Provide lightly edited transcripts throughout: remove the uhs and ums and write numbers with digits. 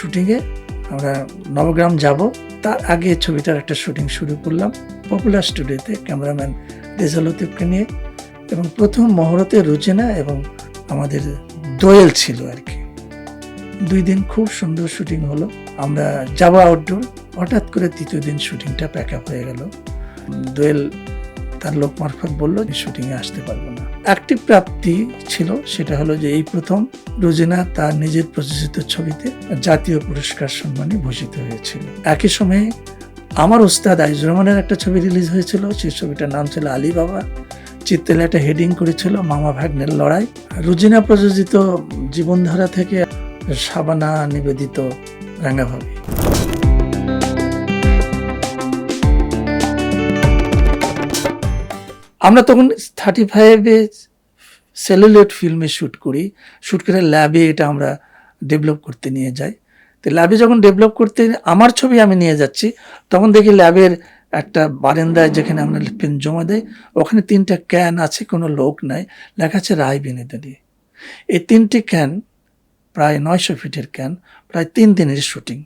শুটিংয়ে আমরা নবগ্রাম যাব, তার আগে ছবিটার একটা শুটিং শুরু করলাম পপুলার স্টুডিওতে ক্যামেরাম্যান রেজাল লতিফকে নিয়ে। এবং প্রথম মহরতে রুজিনা এবং আমাদের দোয়েল ছিল আর কি। 2 দিন খুব সুন্দর শুটিং হলো। আমরা যাবো আউটডোর, হঠাৎ করে তৃতীয় দিন শুটিংটা প্যাক আপ হয়ে গেল। দোয়েল তার লোক মারফত বললো যে শুটিংয়ে আসতে পারবো না। একটি প্রাপ্তি ছিল, সেটা হলো যে এই প্রথম রুজিনা তার নিজের প্রযোজিত ছবিতে জাতীয় পুরস্কার সম্মানে ভূষিত হয়েছিল। একই সময়ে আমার ওস্তাদ আইজুর রহমানের একটা ছবি রিলিজ হয়েছিল, সেই ছবিটার নাম ছিল আলী বাবা। চিত্রলে একটা হেডিং করেছিল মামা ভাগ্নের লড়াই। রুজিনা প্রযোজিত জীবনধারা থেকে শাবানা নিবেদিত রাঙ্গাভাবি। আমরা তখন 35-এ সেলুলোয়েড ফিল্মে শ্যুট করে ল্যাবে এটা আমরা ডেভেলপ করতে নিয়ে যাই। তো ল্যাবে যখন ডেভেলপ করতে আমার ছবি আমি নিয়ে যাচ্ছি, তখন দেখি ল্যাবের একটা বারান্দায় যেখানে আমরা পেন জমা দেয়, ওখানে 3টা ক্যান আছে, কোনো লোক নাই, লেখা আছে রায় বিনোদিনী। এই 3টি ক্যান প্রায় 900 ফিটের ক্যান, প্রায় 3 দিনের শুটিং।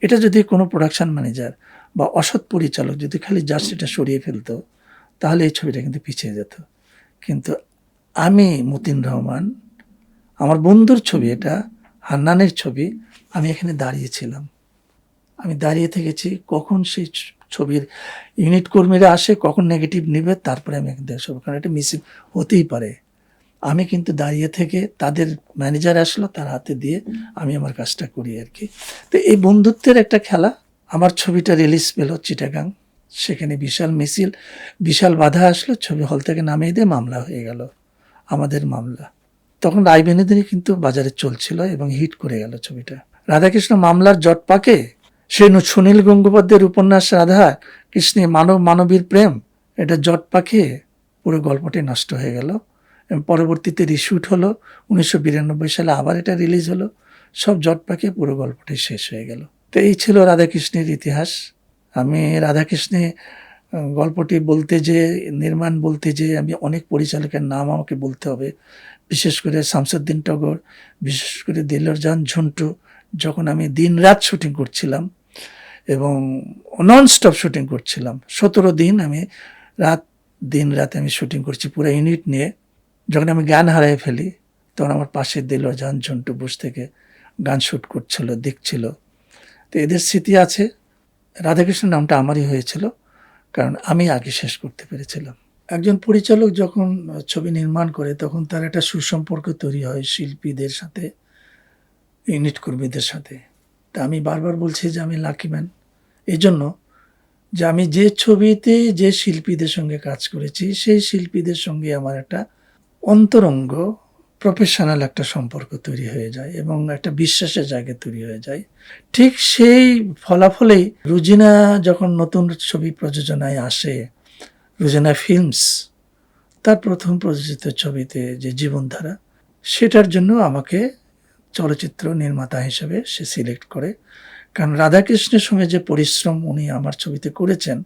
এটা যদি কোনো প্রোডাকশন ম্যানেজার বা অসৎ পরিচালক যদি খালি জাস্ট এটা সরিয়ে ফেলতো, তাহলে এই ছবিটা কিন্তু পিছিয়ে যেত। কিন্তু আমি মতিন রহমান, আমার বন্ধুর ছবি, এটা হান্নানের ছবি, আমি এখানে দাঁড়িয়েছিলাম। আমি দাঁড়িয়ে থেকেছি কখন সেই ছবির ইউনিট কর্মীরা আসে, কখন নেগেটিভ নেবে, তারপরে আমি এখানে দেখব, কারণ এটা মিসিং হতেই পারে। আমি কিন্তু দাঁড়িয়ে থেকে তাদের ম্যানেজার আসলো, তার হাতে দিয়ে আমি আমার কাজটা করি আর কি। তো এই বন্ধুত্বের একটা খেলা। আমার ছবিটা রিলিজ পেল চিটাগাং, সেখানে বিশাল মিছিল, বিশাল বাধা আসলো, ছবি হল থেকে নামিয়ে দিয়ে মামলা হয়ে গেল, আমাদের মামলা। তখন রায় বিনোদিনী কিন্তু বাজারে চলছিল এবং হিট করে গেল ছবিটা। রাধাকৃষ্ণ মামলার জট পাকে সে সুনীল গঙ্গোপাধ্যায়ের উপন্যাস রাধা কৃষ্ণে মানবীর প্রেম, এটা জট পাকে পুরো গল্পটি নষ্ট হয়ে গেল। পরবর্তীতে রিশুট হলো 1992 সালে, আবার এটা রিলিজ হলো, সব জট পাকে পুরো গল্পটি শেষ হয়ে গেল। তো এই ছিল রাধাকৃষ্ণের ইতিহাস। আমি রাধাকৃষ্ণে গল্পটি বলতে যে, নির্মাণ বলতে যে, আমি অনেক পরিচালকের নাম আমাকে বলতে হবে, বিশেষ করে শামসুদ্দিন টগর, বিশেষ করে দিলর জান ঝন্টু। যখন আমি দিন রাত শুটিং করছিলাম এবং নন স্টপ শুটিং করছিলাম, 17 দিন আমি দিন রাত আমি শুটিং করছি পুরো ইউনিট নিয়ে। যখন আমি গান হারিয়ে ফেলি, তখন আমার পাশে দিলর জান ঝন্টু বসে থেকে গান শ্যুট করছিল, দেখছিল। তো এদের স্মৃতি আছে। রাধাকৃষ্ণ নামটা আমারই হয়েছিল, কারণ আমি আগে শেষ করতে পেরেছিলাম। একজন পরিচালক যখন ছবি নির্মাণ করে, তখন তার একটা সুসম্পর্ক তৈরি হয় শিল্পীদের সাথে, ইউনিট কর্মীদের সাথে। তা আমি বারবার বলছি যে আমি লাকি ম্যান এই জন্য যে আমি যে ছবিতে যে শিল্পীদের সঙ্গে কাজ করেছি, সেই শিল্পীদের সঙ্গে আমার একটা অন্তরঙ্গ প্রফেশনাল একটা সম্পর্ক তৈরি হয়ে যায় এবং একটা বিশ্বাসের জায়গা তৈরি হয়ে যায়। ঠিক সেই ফলাফলেই রুজিনা যখন নতুন ছবি প্রযোজনায় আসে, রুজিনা ফিল্মস, তার প্রথম প্রযোজিত ছবিতে যে জীবনধারা, সেটার জন্য আমাকে চলচ্চিত্র নির্মাতা হিসেবে সে সিলেক্ট করে। কারণ রাধাকৃষ্ণের সঙ্গে যে পরিশ্রম উনি আমার ছবিতে করেছেন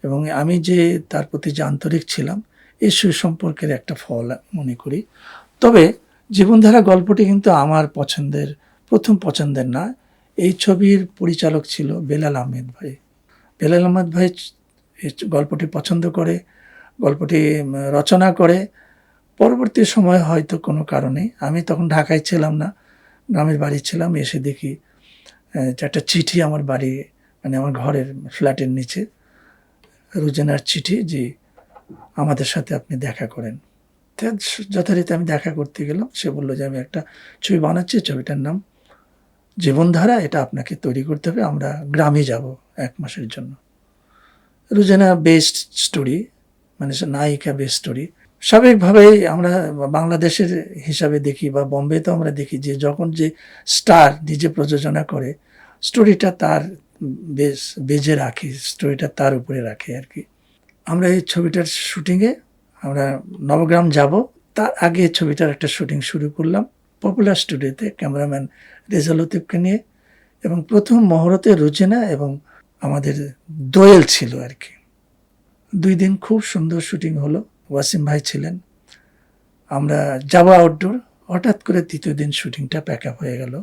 এবং আমি যে তার প্রতি যে আন্তরিক ছিলাম, এই সুসম্পর্কের একটা ফল মনে করি। তবে জীবনধারা গল্পটি কিন্তু আমার প্রথম পছন্দের না। এই ছবির পরিচালক ছিল বেলাল আহমেদ ভাই। বেলাল আহমেদ ভাই এই গল্পটি পছন্দ করে, গল্পটি রচনা করে। পরবর্তী সময় হয়তো কোনো কারণে, আমি তখন ঢাকায় ছিলাম না, গ্রামের বাড়ি ছিলাম, এসে দেখি একটা চিঠি আমার বাড়ি, মানে আমার ঘরের ফ্ল্যাটের নিচে, রুজিনার চিঠি, যে আমাদের সাথে আপনি দেখা করেন। যথারীতি আমি দেখা করতে গেলাম। সে বললো যে আমি একটা ছবি বানাচ্ছি, ছবিটার নাম জীবনধারা, এটা আপনাকে তৈরি করতে হবে, আমরা গ্রামে যাব 1 মাসের জন্য। রুজিনা বেস্ট স্টোরি, মানে নায়িকা বেস্ট স্টোরি। স্বাভাবিকভাবেই আমরা বাংলাদেশের হিসাবে দেখি বা বোম্বেতেও আমরা দেখি যে যখন যে স্টার নিজে প্রযোজনা করে, স্টোরিটা তার বেজে রাখি, স্টোরিটা তার উপরে রাখে আর কি। আমরা এই ছবিটার শুটিংয়ে আমরা নবগ্রাম যাব, তার আগে ছবিটার একটা শুটিং শুরু করলাম পপুলার স্টুডিওতে ক্যামেরাম্যান রেজাল লতিফকে নিয়ে। এবং প্রথম মহরতে রুজিনা এবং আমাদের দোয়েল ছিল আর কি। 2 দিন খুব সুন্দর শুটিং হলো, ওয়াসিম ভাই ছিলেন। আমরা যাবো আউটডোর, হঠাৎ করে তৃতীয় দিন শুটিংটা প্যাক আপ হয়ে গেল।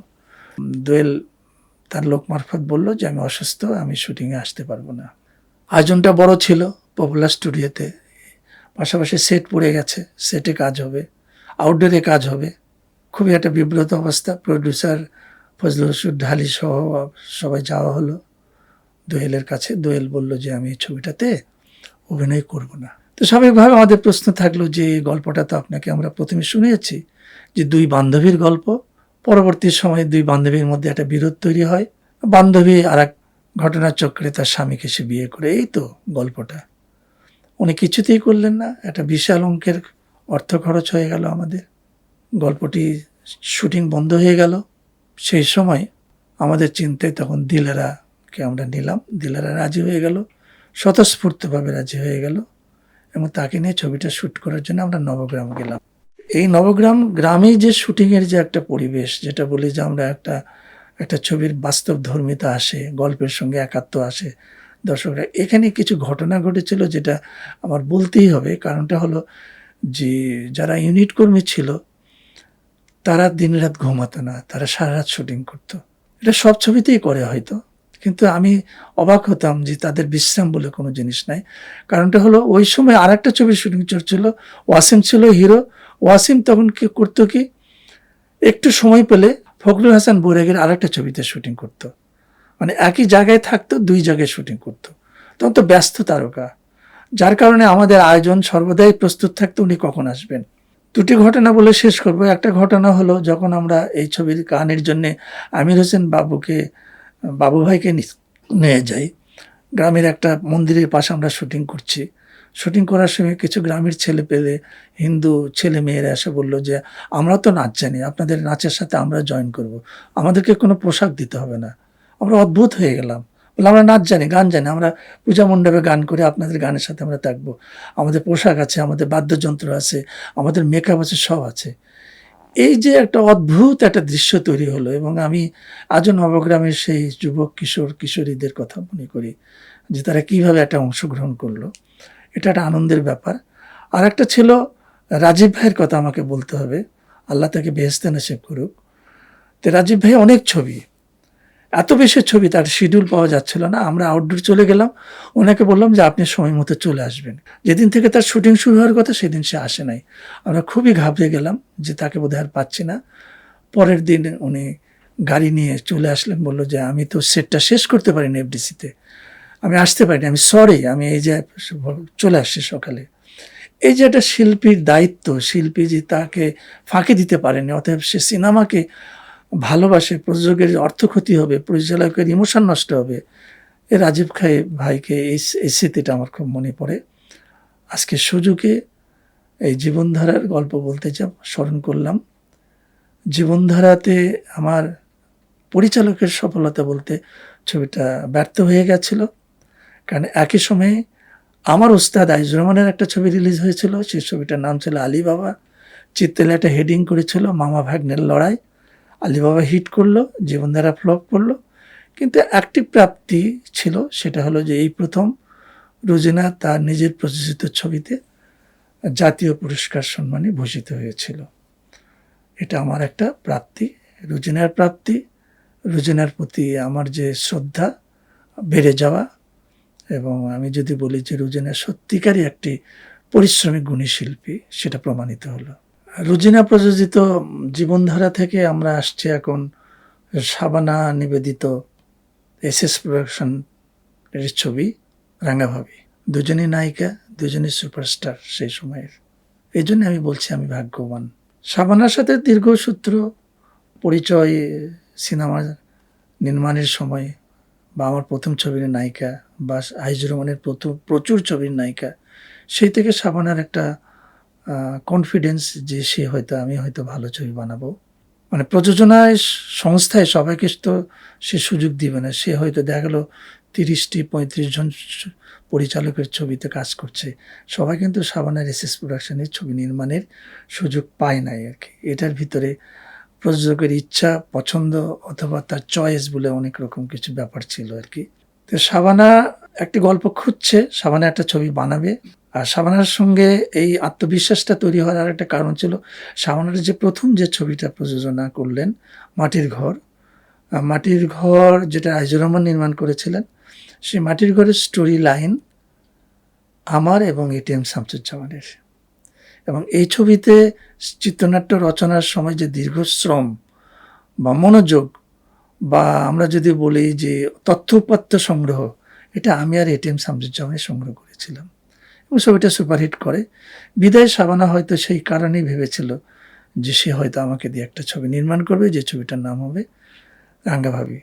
দোয়েল তার লোক মারফত বলল যে আমি অসুস্থ, আমি শুটিংয়ে আসতে পারবো না। আয়োজনটা বড় ছিল পপুলার স্টুডিওতে, পাশাপাশি সেট পড়ে গেছে, সেটে কাজ হবে, আউটডোরে কাজ হবে। খুবই একটা বিব্রত অবস্থা। প্রডিউসার ফজলুর রশিদ ঢালি সহ সবাই যাওয়া হলো দোয়েলের কাছে। দোয়েল বলল যে আমি এই ছবিটাতে অভিনয় করব না। তো স্বাভাবিকভাবে আমাদের প্রশ্ন থাকলো যে এই গল্পটা তো আপনাকে আমরা প্রথমে শুনিয়েছি যে দুই বান্ধবীর গল্প, পরবর্তী সময়ে দুই বান্ধবীর মধ্যে একটা বিরোধ তৈরি হয়, বান্ধবী আর এক ঘটনার চক্রে তার স্বামীকে সে বিয়ে করে, এই তো গল্পটা। উনি কিছুতেই করলেন না। একটা বিশাল অঙ্কের অর্থ খরচ হয়ে গেল আমাদের, গল্পটি শুটিং বন্ধ হয়ে গেল। সেই সময় আমাদের চিন্তায় তখন দিলারাকে আমরা নিলাম, দিলারা রাজি হয়ে গেল, স্বতঃস্ফূর্তভাবে রাজি হয়ে গেল, এবং তাকে নিয়ে ছবিটা শ্যুট করার জন্য আমরা নবগ্রাম গেলাম। এই নবগ্রাম গ্রামেই যে শুটিংয়ের যে একটা পরিবেশ, যেটা বলি যে আমরা একটা ছবির বাস্তব ধর্মিতা আসে, গল্পের সঙ্গে একাত্ম আসে দর্শকরা। এখানে কিছু ঘটনা ঘটেছিল যেটা আমার বলতেই হবে। কারণটা হলো যে যারা ইউনিট কর্মী ছিল তারা দিনরাত ঘুমাতো না, তারা সারা রাত শুটিং করতো। এটা সব ছবিতেই করে হয়তো, কিন্তু আমি অবাক হতাম যে তাদের বিশ্রাম বলে কোনো জিনিস নাই। কারণটা হলো ওই সময় আর একটা ছবির শুটিং চলছিল, ওয়াসিম ছিল হিরো। ওয়াসিম তখন কি করতো, কি একটু সময় পেলে ফখরুল হাসান বৈরাগীর আর একটা ছবিতে শুটিং করতো। মানে একই জায়গায় থাকতো, দুই জায়গায় শুটিং করতো। তখন তো ব্যস্ত তারকা, যার কারণে আমাদের আয়োজন সর্বদাই প্রস্তুত থাকতো উনি কখন আসবেন। দুটি ঘটনা বলে শেষ করব। একটা ঘটনা হলো যখন আমরা এই ছবির গানের জন্য আমির হোসেন বাবু ভাইকে নিয়ে যাই, গ্রামের একটা মন্দিরের পাশে আমরা শুটিং করছি। শুটিং করার সময় কিছু গ্রামের ছেলে পেলে, হিন্দু ছেলে মেয়েরা এসে বললো যে আমরা তো নাচ জানি, আপনাদের নাচের সাথে আমরা জয়েন করব, আমাদেরকে কোনো পোশাক দিতে হবে না। আমরা অদ্ভুত হয়ে গেলাম, বলে আমরা নাচ জানি, গান জানি, আমরা পূজা মণ্ডপে গান করে আপনাদের গানের সাথে আমরা থাকবো, আমাদের পোশাক আছে, আমাদের বাদ্যযন্ত্র আছে, আমাদের মেকআপ আছে, সব আছে। এই যে একটা অদ্ভুত একটা দৃশ্য তৈরি হলো, এবং আমি আজও নবগ্রামের সেই যুবক কিশোর কিশোরীদের কথা মনে করি যে তারা কিভাবে একটা অংশগ্রহণ করলো। এটা একটা আনন্দের ব্যাপার। আর একটা ছিল রাজীব ভাইয়ের কথা আমাকে বলতে হবে, আল্লাহ তাকে বেহেশতে নসিব করুক। তো রাজীব ভাই অনেক ছবি, এত বেশি ছবি, তার শিডিউল পাওয়া যাচ্ছিল না। আমরা আউটডোর চলে গেলাম, ওনাকে বললাম যে আপনি সময় মতো চলে আসবেন। যেদিন থেকে তার শুটিং শুরু হওয়ার কথা সেদিন সে আসে নাই। আমরা খুবই ঘাবড়ে গেলাম যে তাকে বোধহয় আর পাচ্ছি না। পরের দিন উনি গাড়ি নিয়ে চলে আসলেন, বললো যে আমি তো সেটটা শেষ করতে পারিনি এফডিসিতে, আমি আসতে পারিনি, আমি সরি, আমি এই যে চলে আসছি সকালে। এই যে একটা শিল্পীর দায়িত্ব, শিল্পী যে তাকে ফাঁকি দিতে পারেনি, অতএব সে সিনেমাকে ভালোবাসে, প্রযোজকের অর্থ ক্ষতি হবে, পরিচালকের ইমোশন নষ্ট হবে। এই রাজীব ভাইকে এই স্মৃতিটা আমার খুব মনে পড়ে। আজকে সুযোগে এই জীবনধারার গল্প বলতে স্মরণ করলাম। জীবনধারাতে আমার পরিচালকের সফলতা বলতে ছবিটা ব্যর্থ হয়ে গেছিল, কারণ একই সময়ে আমার ওস্তাদ আইজুর রহমানের একটা ছবি রিলিজ হয়েছিল। সেই ছবিটার নাম ছিল আলী বাবা। চিত্তেলে একটা হেডিং করেছিল মামা ভাগ্নের লড়াই। আলী বাবা হিট করলো, জীবনধারা ফ্লপ করলো। কিন্তু একটি প্রাপ্তি ছিল, সেটা হলো যে এই প্রথম রোজিনা তার নিজের প্রযোজিত ছবিতে জাতীয় পুরস্কার সম্মানে ভূষিত হয়েছিল। এটা আমার একটা প্রাপ্তি, রোজিনার প্রাপ্তি। রোজিনার প্রতি আমার যে শ্রদ্ধা বেড়ে যাওয়া, এবং আমি যদি বলি যে রোজিনা সত্যিকারই একটি পরিশ্রমী গুণী শিল্পী, সেটা প্রমাণিত হলো। রোজিনা প্রযোজিত জীবনধারা থেকে আমরা আসছি এখন শাবানা নিবেদিত এসএস প্রোডাকশন এর ছবি রাঙাভাবি। দুজনই নায়িকা, দুজনই সুপারস্টার সেই সময়ের। এই জন্য আমি বলছি আমি ভাগ্যবান। শাবানার সাথে দীর্ঘসূত্র পরিচয় সিনেমা নির্মাণের সময়, বা আমার প্রথম ছবির নায়িকা, বা আইজুর রহমানের প্রচুর ছবির নায়িকা, সেই থেকে শাবানার একটা কনফিডেন্স যে আমি হয়তো ভালো ছবি বানাবো। মানে প্রযোজনায় সংস্থায় সবাইকে তো সে সুযোগ দিবে না। সে হয়তো দেখা গেলো 30-35 জন পরিচালকের ছবিতে কাজ করছে, সবাই কিন্তু শাবানার এসএস প্রোডাকশনের ছবি নির্মাণের সুযোগ পায় নাই আর কি। এটার ভিতরে প্রযোজকের ইচ্ছা, পছন্দ, অথবা তার চয়েস বলে অনেক রকম কিছু ব্যাপার ছিল আর কি। তো শাবানা একটি গল্প খুঁজছে, শাবানা একটা ছবি বানাবে। আর শাবানার সঙ্গে এই আত্মবিশ্বাসটা তৈরি হওয়ার আর একটা কারণ ছিল, শাবানার যে প্রথম যে ছবিটা প্রযোজনা করলেন মাটির ঘর, মাটির ঘর যেটা আইজুর রহমান নির্মাণ করেছিলেন, সেই মাটির ঘরের স্টোরি লাইন আমার এবং এটিএম শামসুজ্জামানের। এবং এই ছবিতে চিত্রনাট্য রচনার সময় যে দীর্ঘ শ্রম বা মনোযোগ, বা আমরা যদি বলি যে তথ্য উপাত্ত সংগ্রহ, এটা আমি আর এটিএম শামসুজ্জামানের সংগ্রহ করেছিলাম এবং ছবিটা সুপারহিট করে। বিদায় শাবানা হয়তো সেই কারণেই ভেবেছিল যে সে হয়তো আমাকে দিয়ে একটা ছবি নির্মাণ করবে, যে ছবিটার নাম হবে রাঙ্গা ভাবি।